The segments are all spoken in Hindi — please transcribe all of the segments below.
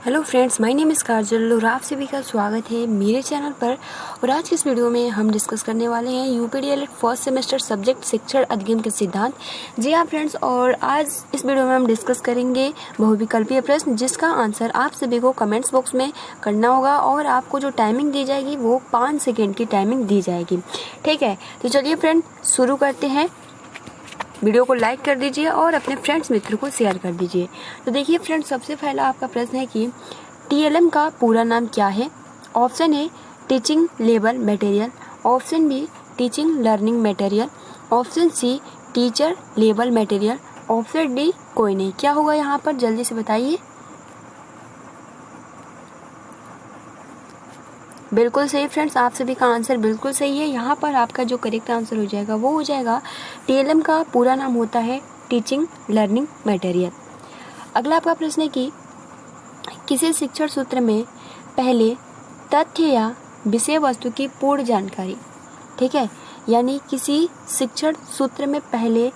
Hello friends, my name is Kajal और आप सभी का स्वागत है मेरे चैनल पर। और आज की इस वीडियो में हम डिस्कस करने वाले हैं यूपीडीएलएड फर्स्ट सेमेस्टर सब्जेक्ट शिक्षण अधिगम के सिद्धांत। जी हाँ फ्रेंड्स, और आज इस वीडियो में हम डिस्कस करेंगे बहुविकल्पीय प्रश्न, जिसका आंसर आप सभी को कमेंट्स बॉक्स में करना होगा और आपको जो टाइमिंग दी जाएगी वो 5 सेकेंड की टाइमिंग दी जाएगी। ठीक है, तो चलिए फ्रेंड शुरू करते हैं। वीडियो को लाइक कर दीजिए और अपने फ्रेंड्स मित्र को शेयर कर दीजिए। तो देखिए फ्रेंड्स, सबसे पहला आपका प्रश्न है कि टीएलएम का पूरा नाम क्या है। Option A teaching label material, option B teaching learning material, option C teacher label material, option D कोई नहीं। क्या होगा यहाँ पर, जल्दी से बताइए। बिल्कुल सही फ्रेंड्स, आप सभी का आंसर बिल्कुल सही है। यहाँ पर आपका जो करेक्ट आंसर हो जाएगा वो हो जाएगा टीएलएम का पूरा नाम होता है टीचिंग लर्निंग मटेरियल। अगला आपका प्रश्न है कि किसी शिक्षण सूत्र में पहले तथ्य या विषय वस्तु की पूर्ण जानकारी, ठीक है, यानी किसी शिक्षण सूत्र में पहले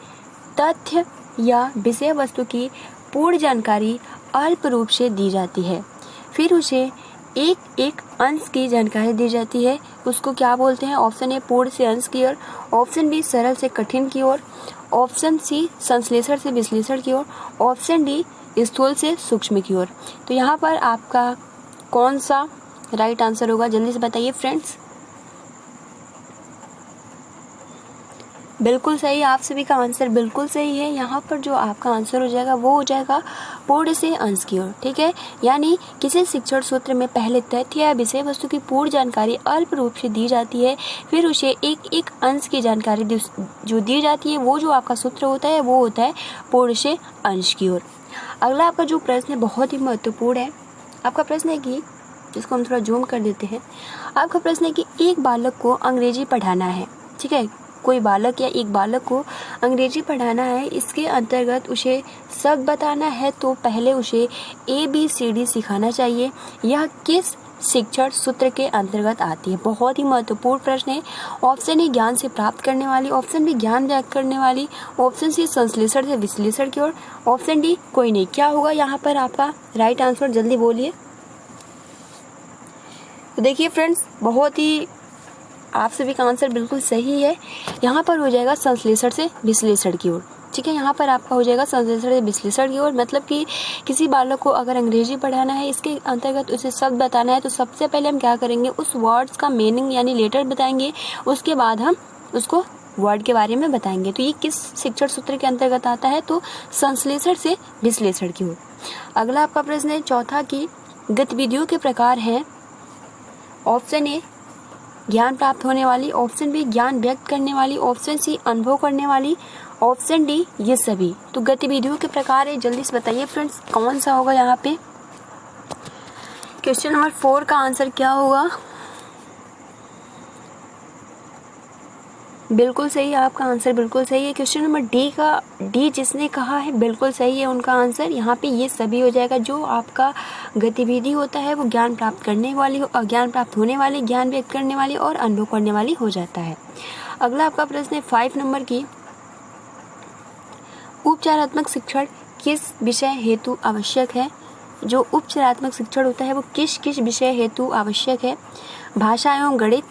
तथ्य या विषय वस्तु की पूर्ण जानकारी अल्प रूप से दी जाती है, फिर उसे एक एक अंश की जानकारी दी जाती है। उसको क्या बोलते हैं। ऑप्शन ए पूर्ण से अंश की ओर, ऑप्शन बी सरल से कठिन की ओर, ऑप्शन सी संश्लेषण से विश्लेषण की ओर, ऑप्शन डी स्थूल से सूक्ष्म की ओर। तो यहाँ पर आपका कौन सा राइट आंसर होगा, जल्दी से बताइए फ्रेंड्स। बिल्कुल सही, आप सभी का आंसर बिल्कुल सही है। यहाँ पर जो आपका आंसर हो जाएगा वो हो जाएगा पूर्ण से अंश की ओर। ठीक है, यानी किसी शिक्षण सूत्र में पहले तथ्य या विषय वस्तु की पूर्ण जानकारी अल्प रूप से दी जाती है, फिर उसे एक एक अंश की जानकारी जो दी जाती है, वो जो आपका सूत्र होता है वो होता है पूर्ण से अंश की ओर। अगला आपका जो प्रश्न है बहुत ही महत्वपूर्ण है। आपका प्रश्न है कि, जिसको हम थोड़ा जूम कर देते हैं। आपका प्रश्न है कि एक बालक को अंग्रेजी पढ़ाना है। ठीक है, कोई बालक या एक बालक को अंग्रेजी पढ़ाना है, इसके अंतर्गत उसे शब्द बताना है, तो पहले उसे ABCD सिखाना चाहिए। यह किस शिक्षण सूत्र के अंतर्गत आती है। बहुत ही महत्वपूर्ण प्रश्न है। ऑप्शन ए ज्ञान से प्राप्त करने वाली, ऑप्शन बी ज्ञान व्यक्त करने वाली, ऑप्शन सी संश्लेषण से विश्लेषण की ओर, ऑप्शन डी कोई नहीं। क्या होगा यहाँ पर आपका राइट आंसर, जल्दी बोलिए। तो देखिए फ्रेंड्स, बहुत ही आप सभी का आंसर बिल्कुल सही है। यहाँ पर हो जाएगा संश्लेषण से विश्लेषण की ओर। ठीक है, यहाँ पर आपका हो जाएगा संश्लेषण से विश्लेषण की ओर। मतलब कि किसी बालक को अगर अंग्रेजी पढ़ाना है, इसके अंतर्गत उसे शब्द बताना है, तो सबसे पहले हम क्या करेंगे, उस वर्ड्स का मीनिंग यानी लेटर बताएंगे, उसके बाद हम उसको वर्ड के बारे में बताएंगे। तो ये किस शिक्षण सूत्र के अंतर्गत आता है, तो संश्लेषण से विश्लेषण की ओर। अगला आपका प्रश्न है चौथा की गतिविधियों के प्रकार हैं। ऑप्शन ए ज्ञान प्राप्त होने वाली, ऑप्शन बी ज्ञान व्यक्त करने वाली, ऑप्शन सी अनुभव करने वाली, ऑप्शन डी ये सभी। तो गतिविधियों के प्रकार है, जल्दी से बताइए फ्रेंड्स कौन सा होगा यहाँ पे। क्वेश्चन नंबर 4 का आंसर क्या होगा। बिल्कुल सही, आपका आंसर बिल्कुल सही है। क्वेश्चन नंबर डी जिसने कहा है बिल्कुल सही है उनका आंसर। यहाँ पे ये सभी हो जाएगा। जो आपका गतिविधि होता है वो ज्ञान प्राप्त करने वाली, ज्ञान प्राप्त होने वाली, ज्ञान व्यक्त करने वाली और अनुभव करने वाली हो जाता है। अगला आपका प्रश्न है 5 नंबर की, उपचारात्मक शिक्षण किस विषय हेतु आवश्यक है। जो उपचारात्मक शिक्षण होता है वो किस किस विषय हेतु आवश्यक है। भाषा एवं गणित,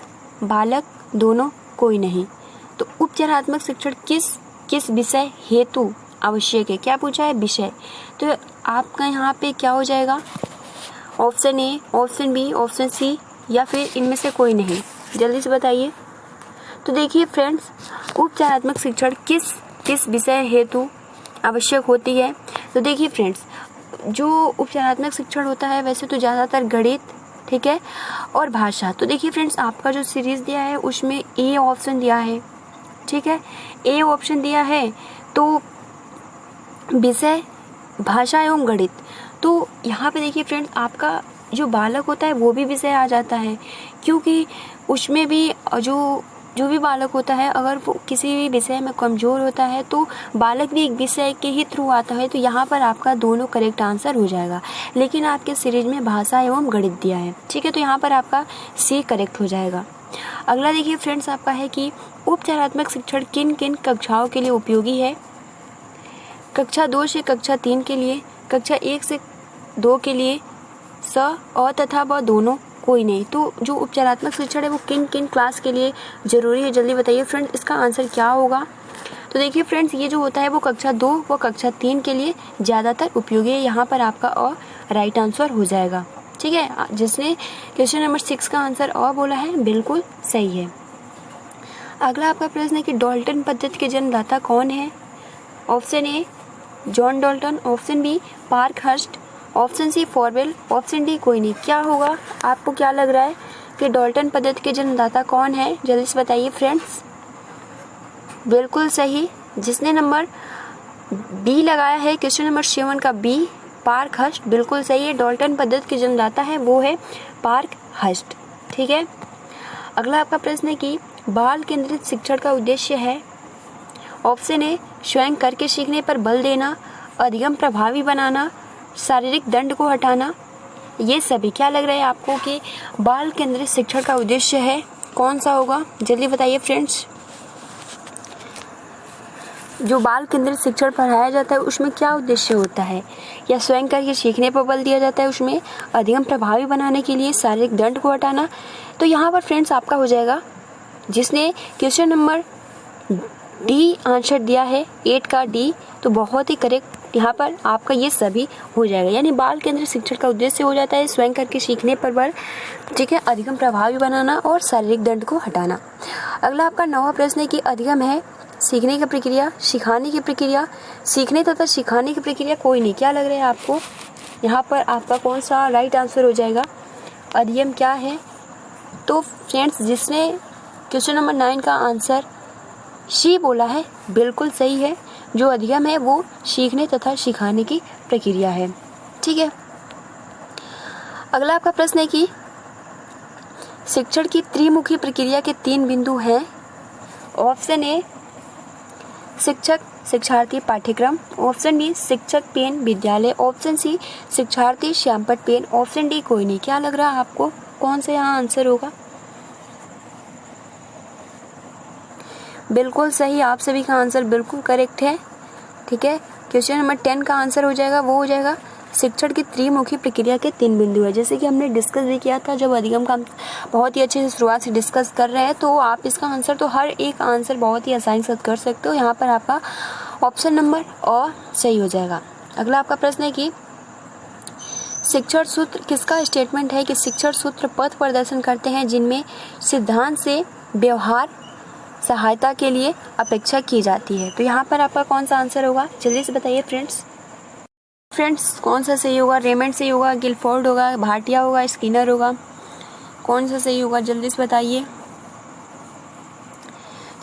बालक, दोनों, कोई नहीं। तो उपचारात्मक शिक्षण किस किस विषय हेतु आवश्यक है। क्या पूछा है, विषय। तो आपका यहाँ पे क्या हो जाएगा, option A, option B, option C या फिर इनमें से कोई नहीं। जल्दी से बताइए। तो देखिए फ्रेंड्स, उपचारात्मक शिक्षण किस किस विषय हेतु आवश्यक होती है। तो देखिए फ्रेंड्स, जो उपचारात्मक शिक्षण होता है वैसे तो ज़्यादातर गणित, ठीक है, और भाषा। तो देखिए फ्रेंड्स, आपका जो सीरीज दिया है उसमें ए ऑप्शन दिया है। ठीक है, ए ऑप्शन दिया है, तो विषय भाषा एवं गणित। तो यहाँ पे देखिए फ्रेंड्स, आपका जो बालक होता है वो भी विषय आ जाता है, क्योंकि उसमें भी जो भी बालक होता है अगर वो किसी भी विषय में कमज़ोर होता है तो बालक भी एक विषय के ही थ्रू आता है। तो यहाँ पर आपका दोनों करेक्ट आंसर हो जाएगा। लेकिन आपके सीरीज में भाषा एवं गणित दिया है। ठीक है, तो यहाँ पर आपका सी करेक्ट हो जाएगा। अगला देखिए फ्रेंड्स, आपका है कि उपचारात्मक शिक्षण किन किन कक्षाओं के लिए उपयोगी है। कक्षा 2 से कक्षा 3 के लिए, कक्षा 1 से 2 के लिए, स, अ तथा ब दोनों कोई नहीं। तो जो उपचारात्मक शिक्षण है वो किन किन क्लास के लिए ज़रूरी है, जल्दी बताइए फ्रेंड्स, इसका आंसर क्या होगा। तो देखिए फ्रेंड्स, ये जो होता है वो कक्षा 2 व कक्षा 3 के लिए ज़्यादातर उपयोगी है। यहाँ पर आपका अ राइट आंसर हो जाएगा। ठीक है, जिसने क्वेश्चन नंबर 6 का आंसर अ बोला है बिल्कुल सही है। अगला आपका प्रश्न है कि डाल्टन पद्धति के जन्मदाता कौन है। Option A John Dalton, option B Parkhurst, option C Farwell, option D कोई नहीं। क्या होगा, आपको क्या लग रहा है कि डाल्टन पद्धति के जन्मदाता कौन है, जल्दी से बताइए फ्रेंड्स। बिल्कुल सही, जिसने नंबर बी लगाया है, क्वेश्चन नंबर 7 का बी, पार्कहर्स्ट, बिल्कुल सही है। डाल्टन पद्धति के जन्मदाता है वो है पार्कहर्स्ट। ठीक है, अगला आपका प्रश्न है कि बाल केंद्रित शिक्षण का उद्देश्य है। ऑप्शन ए स्वयं करके सीखने पर बल देना, अधिगम प्रभावी बनाना, शारीरिक दंड को हटाना। ये सभी क्या लग रहा है आपको कि बाल केंद्रित शिक्षण का उद्देश्य है, कौन सा होगा, जल्दी बताइए फ्रेंड्स। जो बाल केंद्रित शिक्षण पढ़ाया जाता है उसमें क्या उद्देश्य होता है, या स्वयं करके सीखने पर बल दिया जाता है, उसमें अधिगम प्रभावी बनाने के लिए, शारीरिक दंड को हटाना। तो यहाँ पर फ्रेंड्स आपका हो जाएगा, जिसने क्वेश्चन नंबर डी आंसर दिया है 8 का डी, तो बहुत ही करेक्ट यहाँ पर आपका ये सभी हो जाएगा। यानी बाल केंद्रित शिक्षण का उद्देश्य हो जाता है स्वयं करके सीखने पर बल, ठीक है, अधिगम प्रभावी बनाना और शारीरिक दंड को हटाना। अगला आपका 9वां प्रश्न है कि अधिगम है सीखने की प्रक्रिया, सिखाने की प्रक्रिया, सीखने तथा सिखाने की प्रक्रिया कोई नहीं। क्या लग रहा है आपको, यहाँ पर आपका कौन सा राइट आंसर हो जाएगा, अधिगम क्या है। तो फ्रेंड्स, जिसने क्वेश्चन नंबर 9 का आंसर सी बोला है बिल्कुल सही है। जो अधिगम है वो सीखने तथा सिखाने की प्रक्रिया है। ठीक है, अगला आपका प्रश्न है कि शिक्षण की त्रिमुखी प्रक्रिया के 3 बिंदु हैं। ऑप्शन ए शिक्षक शिक्षार्थी पाठ्यक्रम, ऑप्शन बी शिक्षक पेन विद्यालय, ऑप्शन सी शिक्षार्थी श्यामपट्ट पेन, ऑप्शन डी कोई नहीं। क्या लग रहा है आपको, कौन सा यहाँ आंसर होगा। बिल्कुल सही, आप सभी का आंसर बिल्कुल करेक्ट है। ठीक है, क्वेश्चन नंबर 10 का आंसर हो जाएगा, वो हो जाएगा शिक्षण की त्रिमुखी प्रक्रिया के 3 बिंदु है। जैसे कि हमने डिस्कस भी किया था, जब अधिगम का बहुत ही अच्छे से शुरुआत से डिस्कस कर रहे हैं, तो आप इसका आंसर तो हर एक आंसर बहुत ही आसानी से कर सकते हो। यहाँ पर आपका ऑप्शन नंबर अ सही हो जाएगा। अगला आपका प्रश्न है कि शिक्षण सूत्र किसका स्टेटमेंट है कि शिक्षण सूत्र पथ प्रदर्शन करते हैं जिनमें सिद्धांत से व्यवहार सहायता के लिए अपेक्षा की जाती है। तो यहाँ पर आपका कौन सा आंसर होगा, जल्दी से बताइए फ्रेंड्स। कौन सा सही होगा, रेमंड सही होगा, गिलफोर्ड होगा, भाटिया होगा, स्किनर होगा, कौन सा सही होगा, जल्दी से बताइए।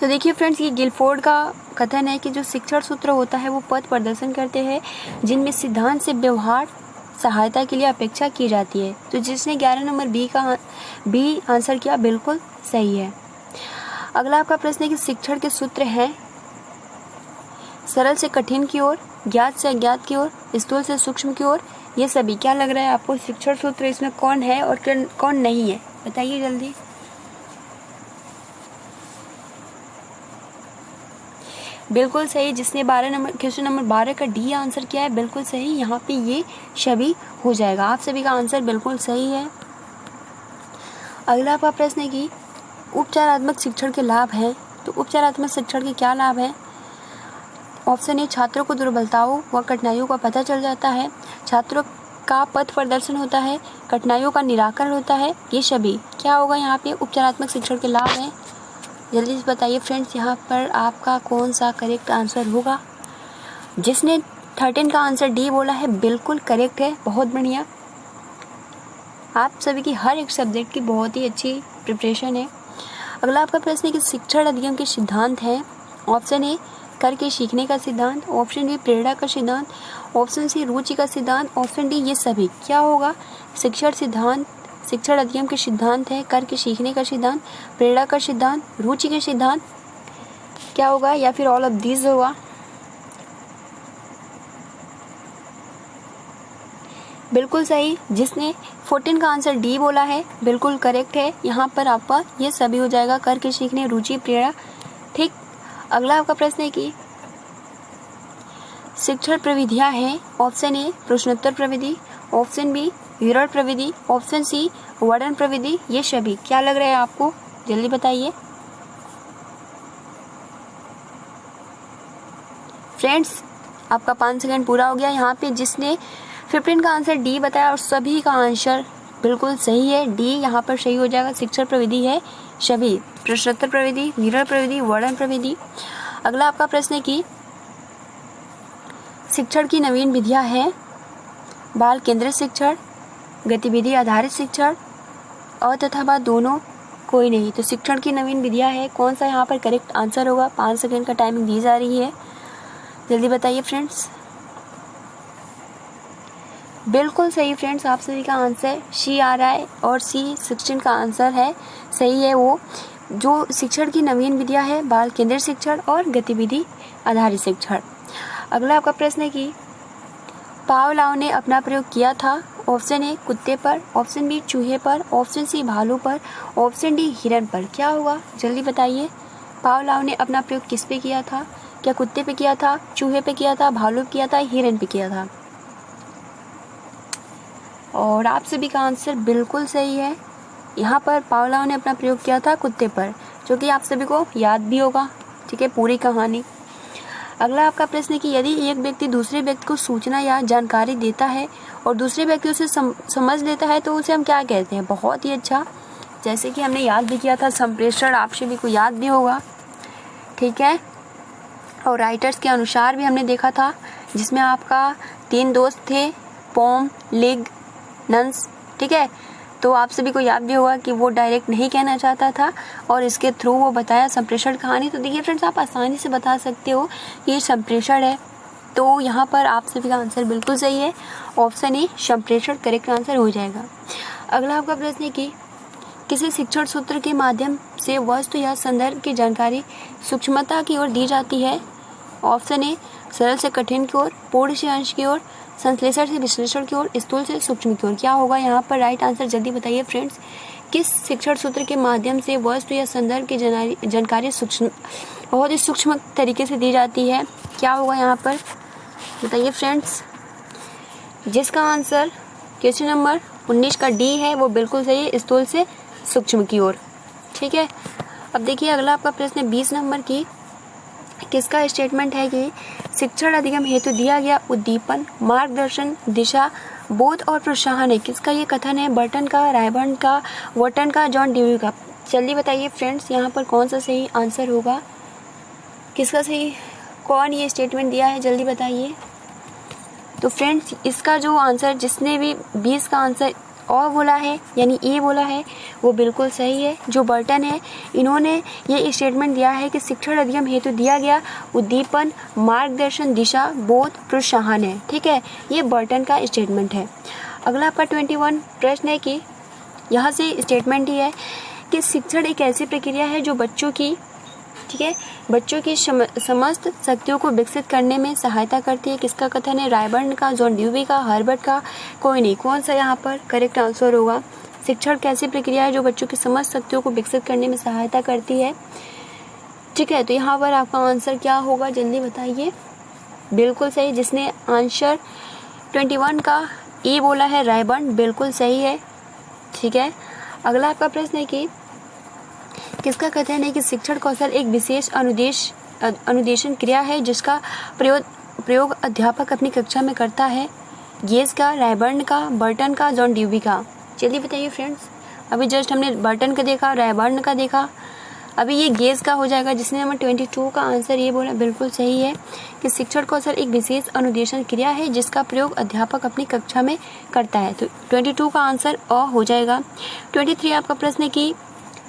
तो देखिए फ्रेंड्स, ये गिलफोर्ड का कथन है कि जो शिक्षण सूत्र होता है वो पथ प्रदर्शन करते हैं जिनमें सिद्धांत से व्यवहार सहायता के लिए अपेक्षा की जाती है। तो जिसने 11 नंबर बी आंसर किया बिल्कुल सही है। अगला आपका प्रश्न है कि शिक्षण के सूत्र हैं सरल से कठिन की ओर, ज्ञात से अज्ञात की ओर, स्थूल से सूक्ष्म की ओर। ये सभी क्या लग रहा है आपको, शिक्षण सूत्र इसमें कौन है और कौन नहीं है, बताइए जल्दी। बिल्कुल सही, जिसने क्वेश्चन नंबर 12 का डी आंसर किया है बिल्कुल सही। यहाँ पे ये सभी हो जाएगा, आप सभी का आंसर बिल्कुल सही है। अगला आपका प्रश्न है कि उपचारात्मक शिक्षण के लाभ हैं। तो उपचारात्मक शिक्षण के क्या लाभ हैं। ऑप्शन ए छात्रों को दुर्बलताओं व कठिनाइयों का पता चल जाता है, छात्रों का पथ प्रदर्शन होता है, कठिनाइयों का निराकरण होता है। ये सभी क्या होगा यहाँ पे उपचारात्मक शिक्षण के लाभ हैं, जल्दी से बताइए फ्रेंड्स। यहाँ पर आपका कौन सा करेक्ट आंसर होगा। जिसने 13 का आंसर डी बोला है बिल्कुल करेक्ट है, बहुत बढ़िया। आप सभी की हर एक सब्जेक्ट की बहुत ही अच्छी प्रिपरेशन है। अगला आपका प्रश्न है कि शिक्षण अधिगम के सिद्धांत हैं। ऑप्शन ए करके सीखने का सिद्धांत, ऑप्शन बी प्रेरणा का सिद्धांत, ऑप्शन सी रुचि का सिद्धांत, ऑप्शन डी ये सभी क्या होगा। शिक्षण अधिगम के सिद्धांत है करके सीखने का सिद्धांत, प्रेरणा का सिद्धांत, रुचि के सिद्धांत, क्या होगा, या फिर ऑल ऑफ दीज होगा। बिल्कुल सही, जिसने 14 का आंसर डी बोला है बिल्कुल करेक्ट है। यहाँ पर आपका ये सभी हो जाएगा, करके सीखने, रुचि, प्रेरणा। ठीक, अगला आपका प्रश्न है कि शिक्षण प्रविधियाँ हैं? ऑप्शन ए प्रश्नोत्तर प्रविधि, ऑप्शन बी विवरण प्रविधि, ऑप्शन सी वर्णन प्रविधि, ये सभी। क्या लग रहा है आपको, जल्दी बताइए फ्रेंड्स। आपका 5 सेकंड पूरा हो गया। यहाँ पे जिसने 15 का आंसर डी बताया और सभी का आंसर बिल्कुल सही है, डी यहाँ पर सही हो जाएगा। शिक्षण प्रविधि है सभी, प्रश्नोत्तर प्रविधि, विवरण प्रविधि, वर्णन प्रविधि। अगला आपका प्रश्न है कि शिक्षण की नवीन विधियाँ हैं? बाल केंद्रित शिक्षण, गतिविधि आधारित शिक्षण, और तथा व दोनों, कोई नहीं। तो शिक्षण की नवीन विधियाँ है, कौन सा यहाँ पर करेक्ट आंसर होगा? 5 सेकंड का टाइमिंग दी जा रही है, जल्दी बताइए फ्रेंड्स। बिल्कुल सही फ्रेंड्स, आप सभी का आंसर सी आ रहा है और सी 16 का आंसर है, सही है। वो जो शिक्षण की नवीन विधियाँ है, बाल केंद्रित शिक्षण और गतिविधि आधारित शिक्षण। अगला आपका प्रश्न है कि पावलोव ने अपना प्रयोग किया था? ऑप्शन ए कुत्ते पर, ऑप्शन बी चूहे पर, ऑप्शन सी भालू पर, ऑप्शन डी हिरन पर। क्या होगा, जल्दी बताइए। पावलोव ने अपना प्रयोग किस पे किया था? क्या कुत्ते पे किया था, चूहे पे किया था, भालू पे किया था, हिरन पे किया था? और आप सभी का आंसर बिल्कुल सही है। यहाँ पर पावलोव ने अपना प्रयोग किया था कुत्ते पर, जो कि आप सभी को याद भी होगा, ठीक है, पूरी कहानी। अगला आपका प्रश्न है कि यदि एक व्यक्ति दूसरे व्यक्ति को सूचना या जानकारी देता है और दूसरे व्यक्ति उसे समझ लेता है तो उसे हम क्या कहते हैं? बहुत ही अच्छा, जैसे कि हमने याद भी किया था संप्रेषण, आप सभी को याद भी होगा, ठीक है। और राइटर्स के अनुसार भी हमने देखा था, जिसमें आपका 3 दोस्त थे, पॉम, लिग, नंस, ठीक है। तो आप सभी को याद भी होगा कि वो डायरेक्ट नहीं कहना चाहता था और इसके थ्रू वो बताया संप्रेषण कहानी। तो देखिए फ्रेंड्स, आप आसानी से बता सकते हो कि ये संप्रेषण है। तो यहाँ पर आप सभी का आंसर बिल्कुल सही है, ऑप्शन ए संप्रेषण करेक्ट आंसर हो जाएगा। अगला आपका प्रश्न है कि किसी शिक्षण सूत्र के माध्यम से वस्तु या संदर्भ की जानकारी सूक्ष्मता की ओर दी जाती है? ऑप्शन ए सरल से कठिन की ओर, पूर्ण से अंश की ओर, संश्लेषण से विश्लेषण की ओर, स्थूल से सूक्ष्म की ओर। क्या होगा यहाँ पर राइट आंसर, जल्दी बताइए फ्रेंड्स। किस शिक्षण सूत्र के माध्यम से वस्तु या संदर्भ की जानकारी सूक्ष्म, बहुत ही सूक्ष्म तरीके से दी जाती है? क्या होगा यहाँ पर, बताइए फ्रेंड्स। जिसका आंसर क्वेश्चन नंबर 19 का डी है, वो बिल्कुल सही है, स्थूल से सूक्ष्म की ओर, ठीक है। अब देखिए अगला आपका प्रश्न है 20 नंबर की, किसका स्टेटमेंट है कि शिक्षण अधिगम हेतु दिया गया उद्दीपन, मार्गदर्शन, दिशा, बोध और प्रोत्साहन है? किसका ये कथन है? बर्टन का, रायबर्न का, वॉटन का, जॉन ड्यूई का? जल्दी बताइए फ्रेंड्स, यहाँ पर कौन सा सही आंसर होगा, किसका सही, कौन ये स्टेटमेंट दिया है, जल्दी बताइए। तो फ्रेंड्स, इसका जो आंसर, जिसने भी 20 का आंसर और बोला है यानी ए बोला है, वो बिल्कुल सही है। जो बर्टन है, इन्होंने ये स्टेटमेंट दिया है कि शिक्षण अधिगम हेतु दिया गया उद्दीपन, मार्गदर्शन, दिशा, बोध, प्रोत्साहन है, ठीक है। ये बर्टन का स्टेटमेंट है। अगला आपका 21 प्रश्न है कि यहाँ से स्टेटमेंट ही है कि शिक्षण एक ऐसी प्रक्रिया है जो बच्चों की, ठीक है, बच्चों की समस्त शक्तियों को विकसित करने में सहायता करती है। किसका कथन है? रायबर्न का, जॉन ड्यूई का, हर्बर्ट का, कोई नहीं। कौन सा यहाँ पर करेक्ट आंसर होगा? शिक्षण कैसी प्रक्रिया है जो बच्चों की समस्त शक्तियों को विकसित करने में सहायता करती है, ठीक है। तो यहाँ पर आपका आंसर क्या होगा, जल्दी बताइए। बिल्कुल सही, जिसने आंसर 21 का ए बोला है, रायबर्न, बिल्कुल सही है, ठीक है। अगला आपका प्रश्न है कि किसका कथन है कि शिक्षण कौशल एक विशेष अनुदेशन क्रिया है जिसका प्रयोग अध्यापक अपनी कक्षा में करता है? गेज का, रायबर्न का, बर्टन का, जॉन ड्यूई का? जल्दी बताइए फ्रेंड्स। अभी जस्ट हमने बर्टन का देखा, रायबर्न का देखा, अभी ये गेज का हो जाएगा। जिसने नंबर 22 का आंसर ये बोला, बिल्कुल सही है कि शिक्षण कौशल एक विशेष अनुदेशन क्रिया है जिसका प्रयोग अध्यापक अपनी कक्षा में करता है। तो 22 का आंसर अ हो जाएगा। 23 आपका प्रश्न है कि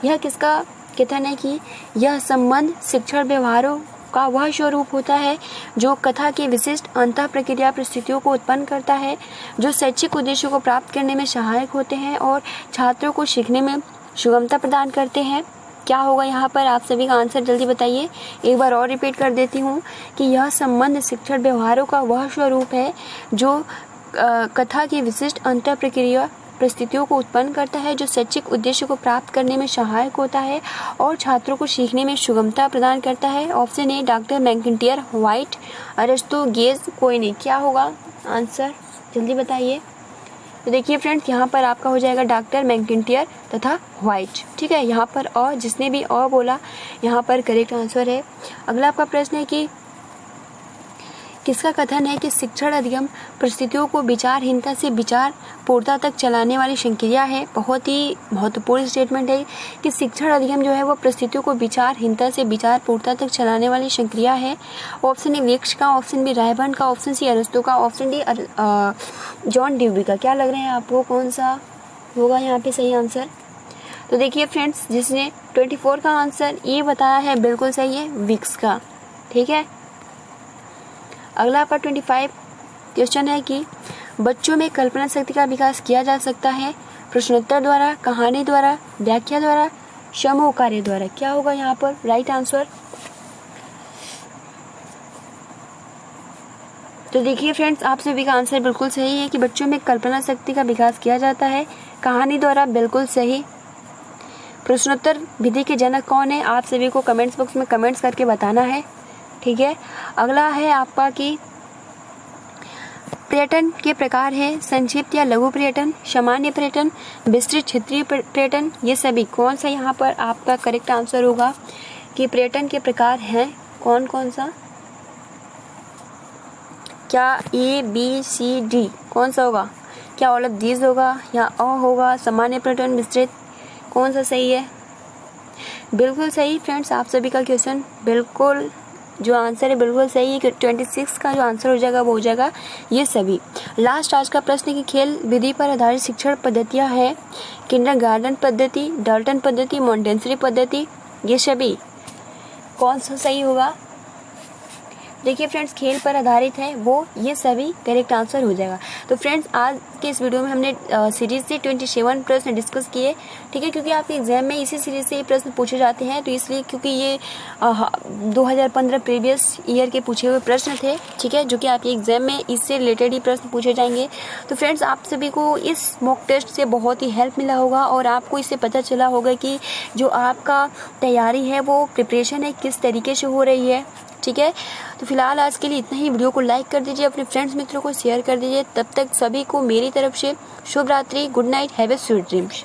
यह किसका कथन है कि यह संबंध शिक्षण व्यवहारों का वह स्वरूप होता है जो कथा की विशिष्ट अंतः प्रक्रिया परिस्थितियों को उत्पन्न करता है, जो शैक्षिक उद्देश्यों को प्राप्त करने में सहायक होते हैं और छात्रों को सीखने में सुगमता प्रदान करते हैं? क्या होगा यहाँ पर, आप सभी का आंसर जल्दी बताइए। एक बार और रिपीट कर देती हूँ कि यह संबंध शिक्षण व्यवहारों का वह स्वरूप है जो कथा की विशिष्ट अंतः प्रक्रिया परिस्थितियों को उत्पन्न करता है जो शैक्षिक उद्देश्य को प्राप्त करने में सहायक होता है और छात्रों को सीखने में सुगमता प्रदान करता है। Option A doctor McIntyre, White, Aristo, Gage, कोई नहीं। क्या होगा आंसर, जल्दी बताइए। तो देखिए फ्रेंड्स, यहाँ पर आपका हो जाएगा डॉक्टर मैकेंटियर तथा व्हाइट। ठीक है, यहाँ पर जिसने भी बोला यहाँ पर करेक्ट आंसर है। अगला आपका प्रश्न है कि किसका कथन है कि शिक्षण अधिगम परिस्थितियों को विचारहीनता से विचार पूर्णता तक चलाने वाली संक्रिया है। बहुत ही महत्वपूर्ण स्टेटमेंट है कि शिक्षण अधिगम जो है वो परिस्थितियों को विचारहीनता से विचार पूर्णता तक चलाने वाली संक्रिया है। ऑप्शन ए विक्स का, ऑप्शन बी रायबर्न का, ऑप्शन सी अरिस्टो का, ऑप्शन डी जॉन ड्यूवी का। क्या लग रहा है आपको, कौन सा होगा यहाँ पे सही आंसर? तो देखिए फ्रेंड्स, जिसने 24 का आंसर ये बताया है बिल्कुल सही है, विक्स का। ठीक है, अगला आपका 25 क्वेश्चन है कि बच्चों में कल्पना शक्ति का विकास किया जा सकता है प्रश्नोत्तर द्वारा, कहानी द्वारा, व्याख्या द्वारा, समूह कार्य द्वारा। क्या होगा यहाँ पर राइट आंसर? तो देखिए फ्रेंड्स, आप सभी का आंसर बिल्कुल सही है कि बच्चों में कल्पना शक्ति का विकास किया जाता है कहानी द्वारा, बिल्कुल सही। प्रश्नोत्तर विधि के जनक कौन है, आप सभी को कमेंट्स बॉक्स में कमेंट्स करके बताना है। ठीक है, अगला है आपका कि पर्यटन के प्रकार है संक्षिप्त या लघु पर्यटन, सामान्य पर्यटन, विस्तृत क्षेत्रीय पर्यटन। ये सभी कौन सा यहाँ पर आपका करेक्ट आंसर होगा कि पर्यटन के प्रकार हैं कौन कौन सा? क्या ए, बी, सी, डी कौन सा होगा? क्या ऑल ऑफ दीज होगा या होगा सामान्य पर्यटन, विस्तृत? कौन सा सही है? बिल्कुल सही फ्रेंड्स, आप सभी का क्वेश्चन बिल्कुल जो आंसर है बिल्कुल सही है कि 26 का जो आंसर हो जाएगा वो हो जाएगा ये सभी। लास्ट आज का प्रश्न है कि खेल विधि पर आधारित शिक्षण पद्धतियाँ हैं किंडरगार्टन पद्धति, डाल्टन पद्धति, मॉन्टेसरी पद्धति। ये सभी कौन सा सही होगा? देखिए फ्रेंड्स, खेल पर आधारित है वो, ये सभी करेक्ट आंसर हो जाएगा। तो फ्रेंड्स, आज के इस वीडियो में हमने सीरीज से 27 प्रश्न डिस्कस किए। ठीक है, क्योंकि आपके एग्जाम में इसी सीरीज से ये प्रश्न पूछे जाते हैं, तो इसलिए क्योंकि ये 2015 प्रीवियस ईयर के पूछे हुए प्रश्न थे। ठीक है, जो कि आपके एग्जाम में इससे रिलेटेड ही प्रश्न पूछे जाएंगे। तो फ्रेंड्स, आप सभी को इस मॉक टेस्ट से बहुत ही हेल्प मिला होगा और आपको इससे पता चला होगा कि जो आपका तैयारी है वो प्रिपरेशन है किस तरीके से हो रही है। ठीक है, तो फिलहाल आज के लिए इतना ही। वीडियो को लाइक कर दीजिए, अपने फ्रेंड्स मित्रों को शेयर कर दीजिए। तब तक सभी को मेरी तरफ से शुभ रात्रि, good night, have a sweet dreams.